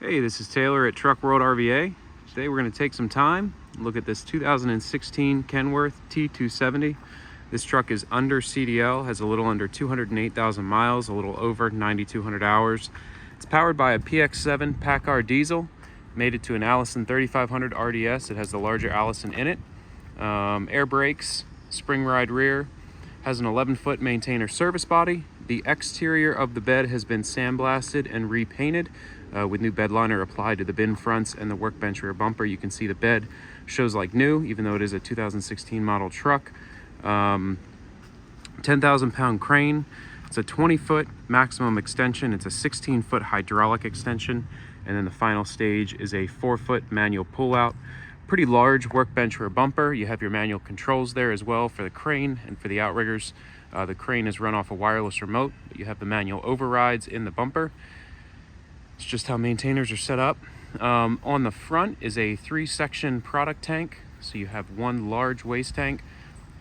Hey, this is Taylor at Truck World RVA. Today we're going to take some time and look at this 2016 Kenworth T270. This truck is under CDL, has a little under 208,000 miles, a little over 9,200 hours. It's powered by a PX7 Paccar diesel. Made it to an Allison 3500 RDS. It has the larger Allison in it. Air brakes, spring ride rear, has an 11-foot maintainer service body. The exterior of the bed has been sandblasted and repainted with new bed liner applied to the bin fronts and the workbench rear bumper. You can see the bed shows like new, even though it is a 2016 model truck. 10,000 pound crane. It's a 20-foot maximum extension. It's a 16-foot hydraulic extension. And then the final stage is a 4-foot manual pullout. Pretty large workbench rear bumper. You have your manual controls there as well for the crane and for the outriggers. The crane is run off a wireless remote, but you have the manual overrides in the bumper. It's just how maintainers are set up. On the front is a 3-section product tank. So you have one large waste tank,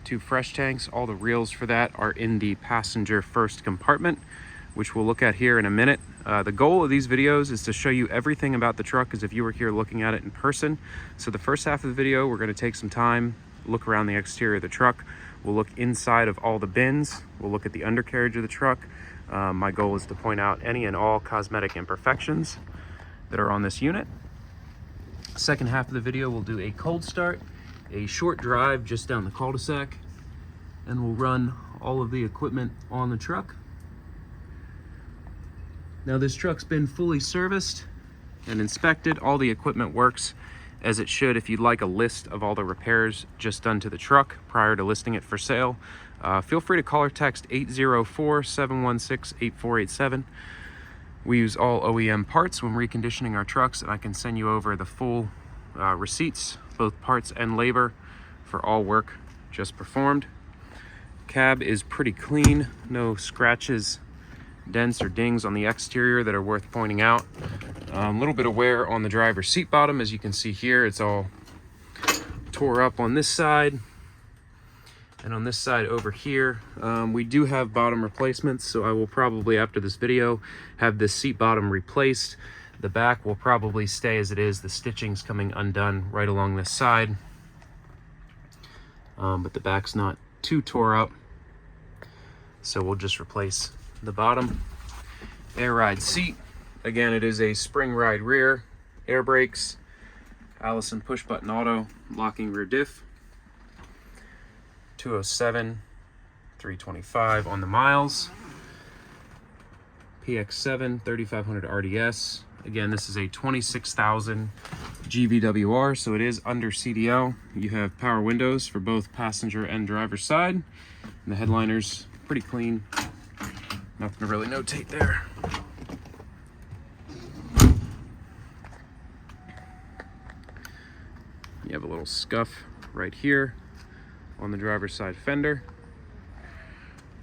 2 fresh tanks. All the reels for that are in the passenger first compartment, which we'll look at here in a minute. The goal of these videos is to show you everything about the truck as if you were here looking at it in person. So the first half of the video, we're going to take some time, look around the exterior of the truck. We'll look inside of all the bins. We'll look at the undercarriage of the truck. My goal is to point out any and all cosmetic imperfections that are on this unit. Second half of the video, we'll do a cold start, a short drive just down the cul-de-sac, and we'll run all of the equipment on the truck. Now this truck's been fully serviced and inspected. All the equipment works as it should. If you'd like a list of all the repairs just done to the truck prior to listing it for sale, feel free to call or text 804-716-8487. We use all OEM parts when reconditioning our trucks, and I can send you over the full receipts, both parts and labor, for all work just performed. Cab is pretty clean, no scratches, dents, or dings on the exterior that are worth pointing out. A little bit of wear on the driver's seat bottom. As you can see here, it's all tore up on this side. And on this side over here, we do have bottom replacements, so I will probably, after this video, have this seat bottom replaced. The back will probably stay as it is. The stitching's coming undone right along this side. But the back's not too tore up, so we'll just replace the bottom. Air ride seat. Again, it is a spring ride rear, air brakes, Allison push button auto, locking rear diff. 207, 325 on the miles. PX7 3500 RDS. Again, this is a 26,000 GVWR, so it is under CDL. You have power windows for both passenger and driver side. And the headliner's pretty clean. Nothing to really notate there. You have a little scuff right here on the driver's side fender.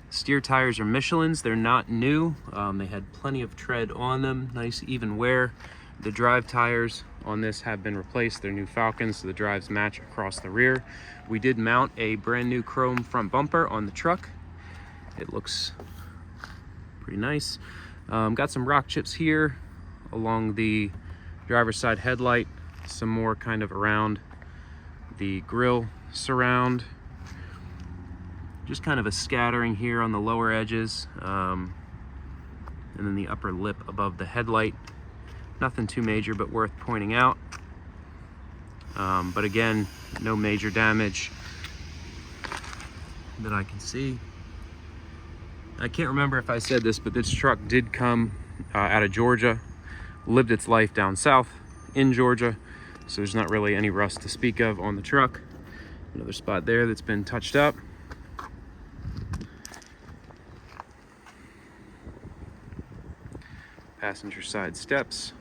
Steer tires are Michelin's. They're not new. They had plenty of tread on them, nice even wear. The drive tires on this have been replaced. They're new Falcons, so the drives match across the rear. We did mount a brand new chrome front bumper on the truck. It looks pretty nice. Got some rock chips here along the driver's side headlight, some more kind of around the grille surround. Just kind of a scattering here on the lower edges, and then the upper lip above the headlight. Nothing too major, but worth pointing out. But again, no major damage that I can see. I can't remember if I said this, but this truck did come out of Georgia, lived its life down south in Georgia, so there's not really any rust to speak of on the truck. Another spot there that's been touched up. Passenger side steps.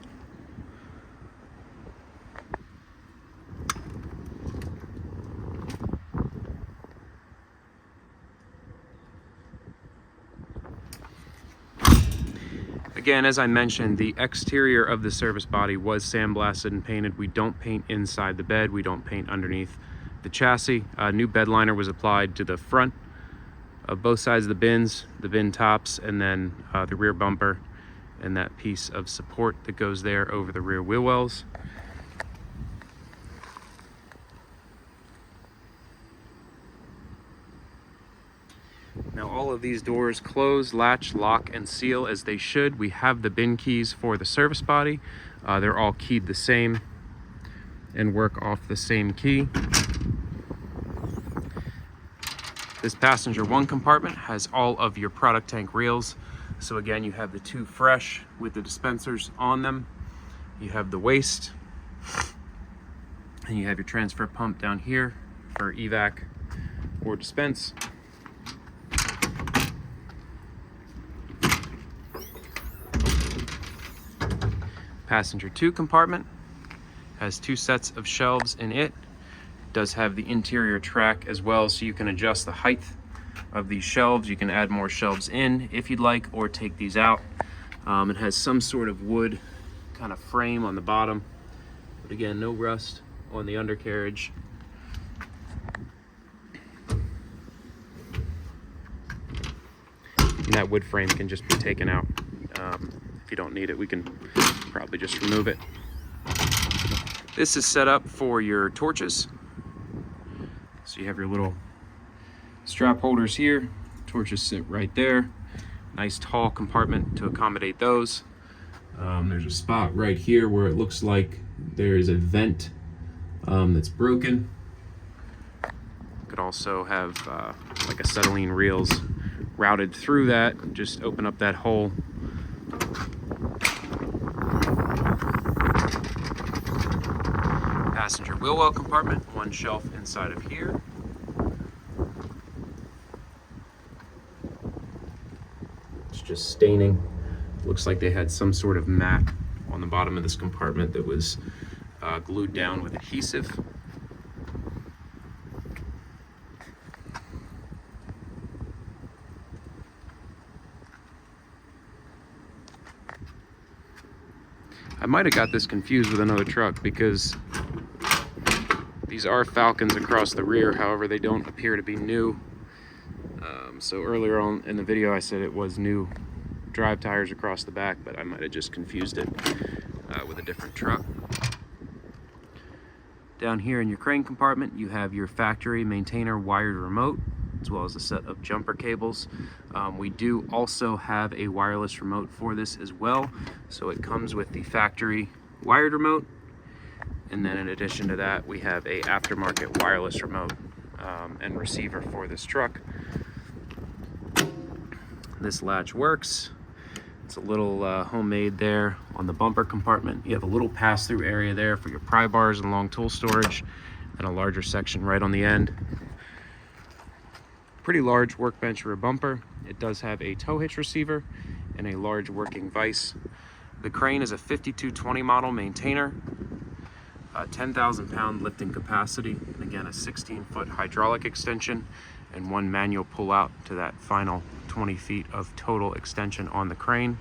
Again, as I mentioned, the exterior of the service body was sandblasted and painted. We don't paint inside the bed. We don't paint underneath the chassis. New bed liner was applied to the front of both sides of the bins, the bin tops, and then the rear bumper and that piece of support that goes there over the rear wheel wells. Now all of these doors close, latch, lock, and seal as they should. We have the bin keys for the service body. They're all keyed the same and work off the same key. This passenger one compartment has all of your product tank reels. So again, you have the two fresh with the dispensers on them. You have the waste, and you have your transfer pump down here for evac or dispense. Passenger two compartment has two sets of shelves in it. Does have the interior track as well, so you can adjust the height of these shelves. You can add more shelves in if you'd like, or take these out. It has some sort of wood kind of frame on the bottom, but again, no rust on the undercarriage. And that wood frame can just be taken out. If you don't need it, we can probably just remove it. This is set up for your torches. So you have your little strap holders here. Torches sit right there. Nice tall compartment to accommodate those. There's a spot right here where it looks like there's a vent that's broken. Could also have like acetylene reels routed through that. Just open up that hole. Passenger wheel well compartment, one shelf inside of here. It's just staining. Looks like they had some sort of mat on the bottom of this compartment that was glued down with adhesive. I might have got this confused with another truck because these are Falcons across the rear, however they don't appear to be new. So earlier on in the video I said it was new drive tires across the back, but I might have just confused it with a different truck. Down here in your crane compartment you have your factory maintainer wired remote, as well as a set of jumper cables. We do also have a wireless remote for this as well. So it comes with the factory wired remote, and then in addition to that we have a aftermarket wireless remote and receiver for this truck. This latch works. It's a little homemade there on the bumper compartment. You have a little pass-through area there for your pry bars and long tool storage, and a larger section right on the end. Pretty large workbench rear bumper. It does have a tow hitch receiver and a large working vise. The crane is a 5220 model maintainer, 10,000 pound lifting capacity, and again a 16-foot hydraulic extension and one manual pull out to that final 20 feet of total extension on the crane.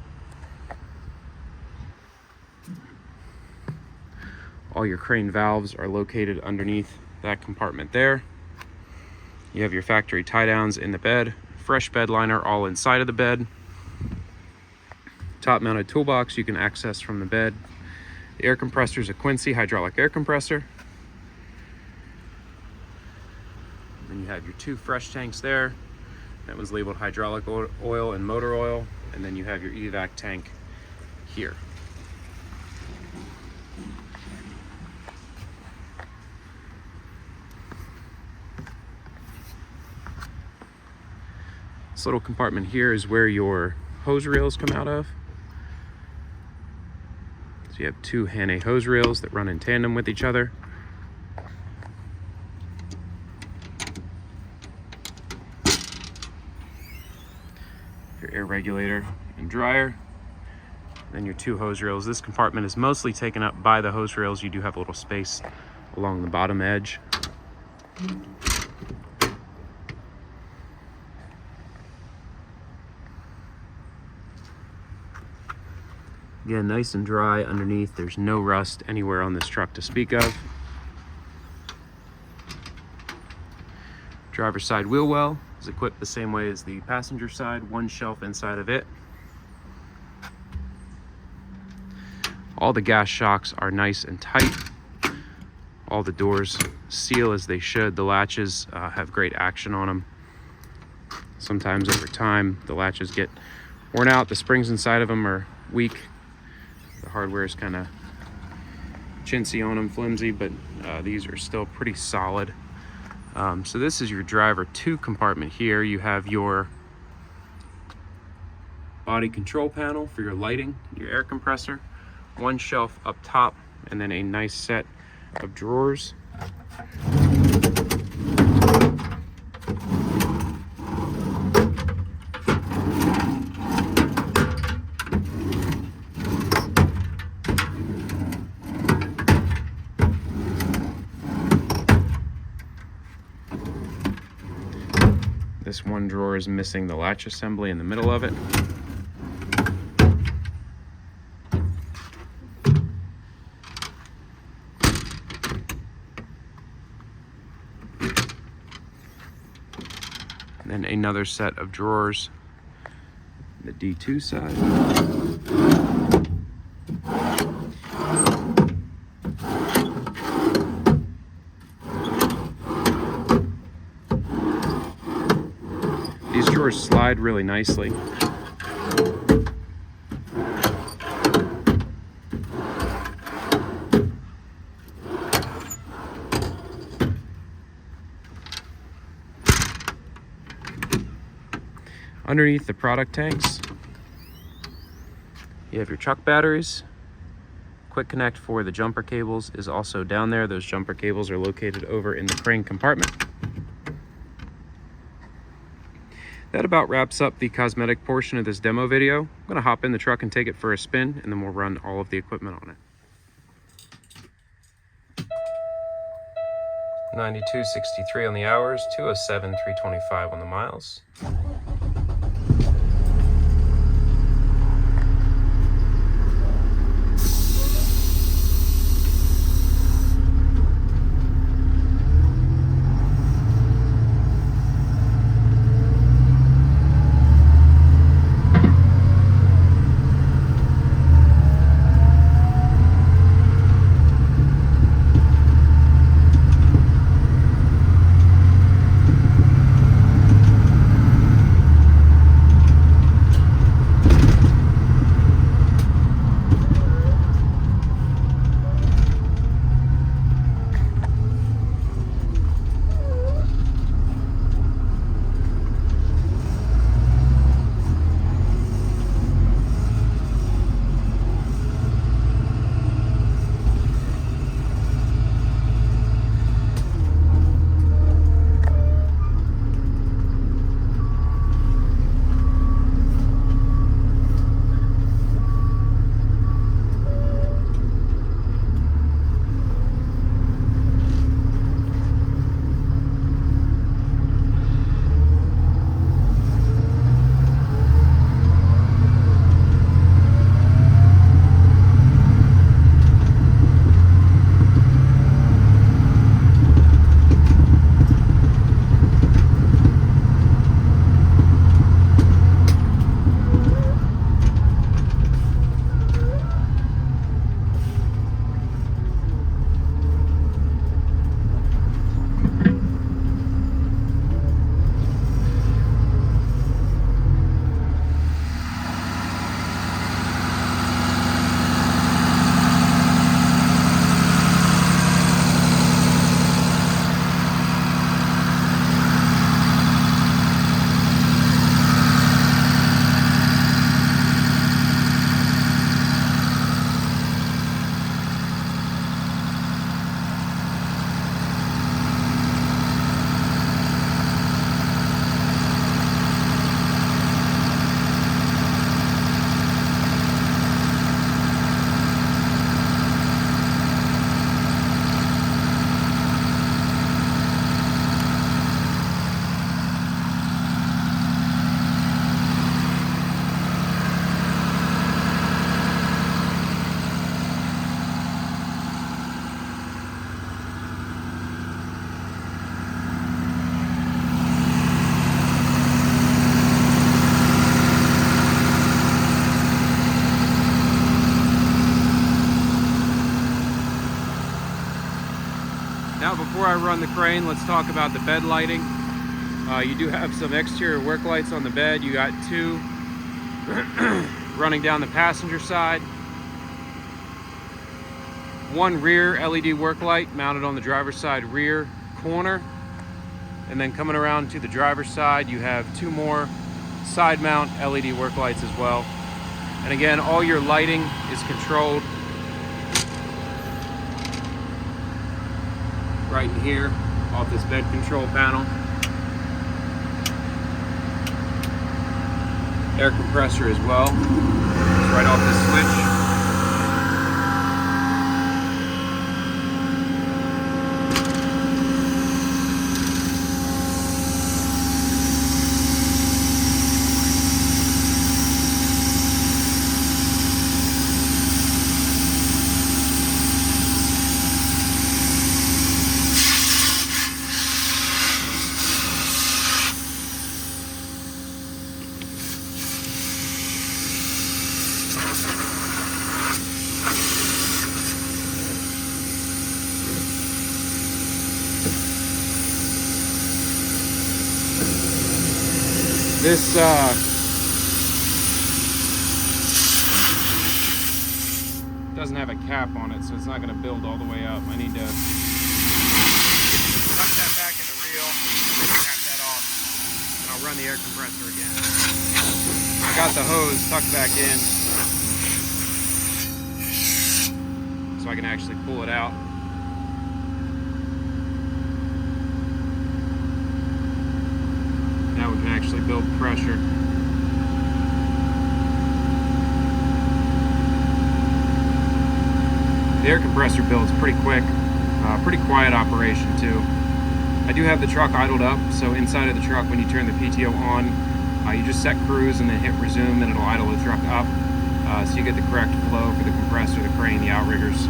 All your crane valves are located underneath that compartment there. You have your factory tie downs in the bed, fresh bed liner all inside of the bed. Top mounted toolbox you can access from the bed. The air compressor is a Quincy hydraulic air compressor. Then you have your two fresh tanks there. That was labeled hydraulic oil and motor oil. And then you have your evac tank here. This little compartment here is where your hose reels come out of. So you have two Hannay hose reels that run in tandem with each other. Your air regulator and dryer. Then your two hose reels. This compartment is mostly taken up by the hose reels. You do have a little space along the bottom edge. Again, nice and dry underneath. There's no rust anywhere on this truck to speak of. Driver's side wheel well is equipped the same way as the passenger side, one shelf inside of it. All the gas shocks are nice and tight. All the doors seal as they should. The latches have great action on them. Sometimes over time, the latches get worn out. The springs inside of them are weak. The hardware is kind of chintzy on them, flimsy, but these are still pretty solid. So this is your driver 2 compartment here. You have your body control panel for your lighting, your air compressor, 1 shelf up top, and then a nice set of drawers. This one drawer is missing the latch assembly in the middle of it. And then another set of drawers, the D2 side. These drawers slide really nicely. Underneath the product tanks, you have your truck batteries. Quick connect for the jumper cables is also down there. Those jumper cables are located over in the crane compartment. That about wraps up the cosmetic portion of this demo video. I'm going to hop in the truck and take it for a spin, and then we'll run all of the equipment on it. 92.63 on the hours, 207, 325 on the miles. before I run the crane, let's talk about the bed lighting. You do have some exterior work lights on the bed. You got two running down the passenger side. One rear LED work light mounted on the driver's side rear corner. And then coming around to the driver's side, you have two more side mount LED work lights as well. And again, all your lighting is controlled right in here off this bed control panel. Air compressor as well. It's right off this switch. This doesn't have a cap on it, so it's not going to build all the way up. I need to tuck that back in the reel and then cap that off, and I'll run the air compressor again. I got the hose tucked back in so I can actually pull it out. Now we can actually build pressure. The air compressor builds pretty quick, pretty quiet operation too. I do have the truck idled up, so inside of the truck when you turn the PTO on, you just set cruise and then hit resume and it'll idle the truck up. So you get the correct flow for the compressor, the crane, the outriggers.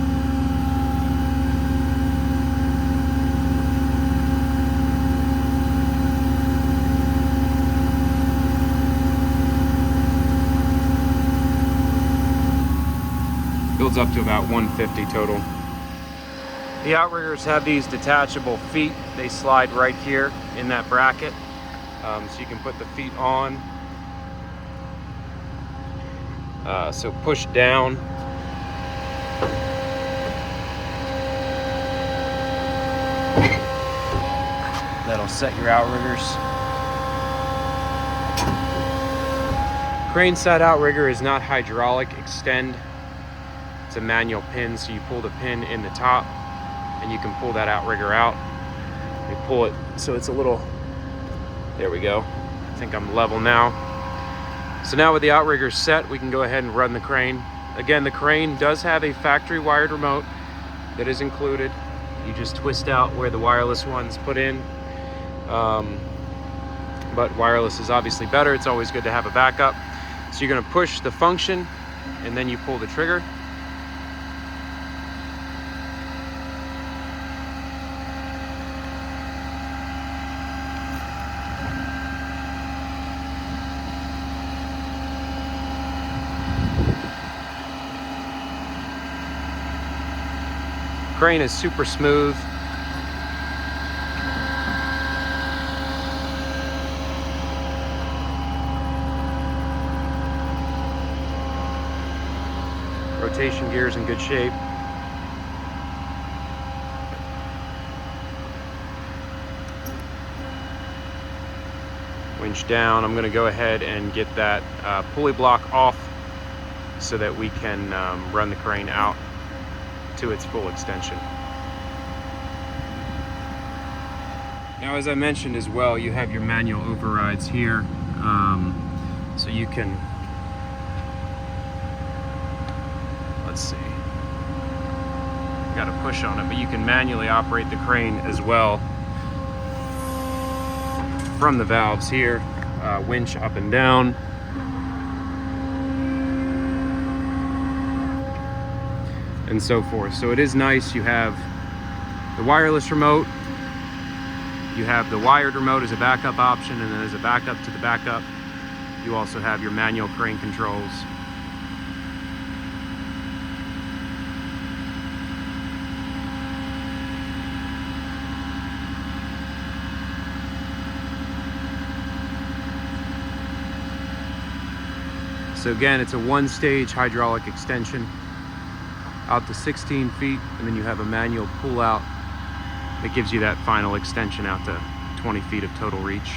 Builds up to about 150 total. The outriggers have these detachable feet. They slide right here in that bracket. So you can put the feet on. So push down. That'll set your outriggers. Crane side outrigger is not hydraulic extend. It's a manual pin, so you pull the pin in the top and you can pull that outrigger out. You pull it so it's a little, there we go. I think I'm level now. So now with the outrigger set, we can go ahead and run the crane. Again, the crane does have a factory wired remote that is included. You just twist out where the wireless one's put in. But wireless is obviously better. It's always good to have a backup. So you're gonna push the function and then you pull the trigger. Crane is super smooth. Rotation gear's in good shape. Winch down. I'm going to go ahead and get that pulley block off so that we can run the crane out to its full extension. Now, as I mentioned as well, you have your manual overrides here, so you can, let's see, got to push on it, but you can manually operate the crane as well from the valves here, winch up and down. And so forth. So it is nice. You have the wireless remote, you have the wired remote as a backup option, and then as a backup to the backup, you also have your manual crane controls. So again, it's a one-stage hydraulic extension out to 16 feet, and then you have a manual pull out that gives you that final extension out to 20 feet of total reach.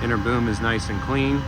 Inner boom is nice and clean.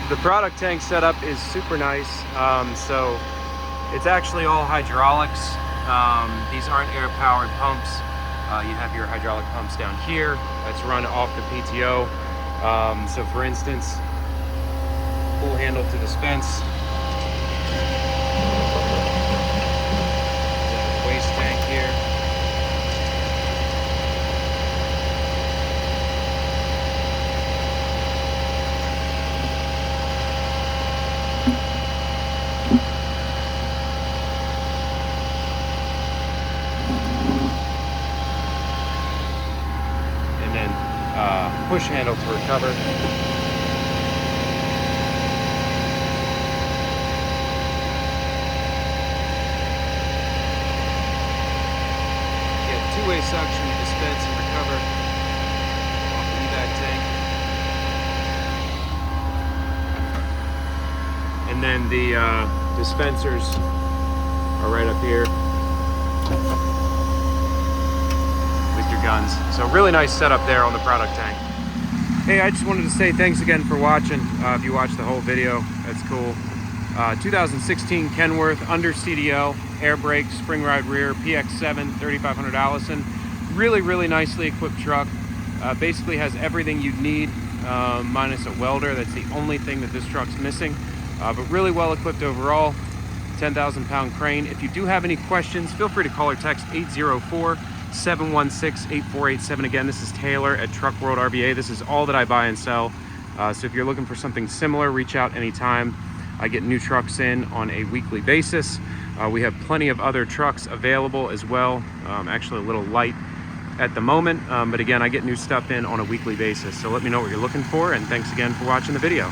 The product tank setup is super nice. So it's actually all hydraulics. These aren't air-powered pumps. You have your hydraulic pumps down here. That's run off the PTO. So for instance, pull handle to dispense. Waste tank here. Push handle to recover. Get two-way suction to dispense and recover off the evac tank. And then the dispensers are right up here with your guns. So really nice setup there on the product tank. Hey, I just wanted to say thanks again for watching. If you watched the whole video, that's cool. 2016 Kenworth under CDL, air brakes, spring ride rear, PX7, 3500 Allison. Really nicely equipped truck. Basically has everything you'd need, minus a welder. That's the only thing that this truck's missing. But really well equipped overall. 10,000 pound crane. If you do have any questions, feel free to call or text 804-716-8487. Again, this is Taylor at Truck World RVA. This is all that I buy and sell. So if you're looking for something similar, reach out anytime. I get new trucks in on a weekly basis. We have plenty of other trucks available as well. Actually a little light at the moment, but again, I get new stuff in on a weekly basis. So let me know what you're looking for, and thanks again for watching the video.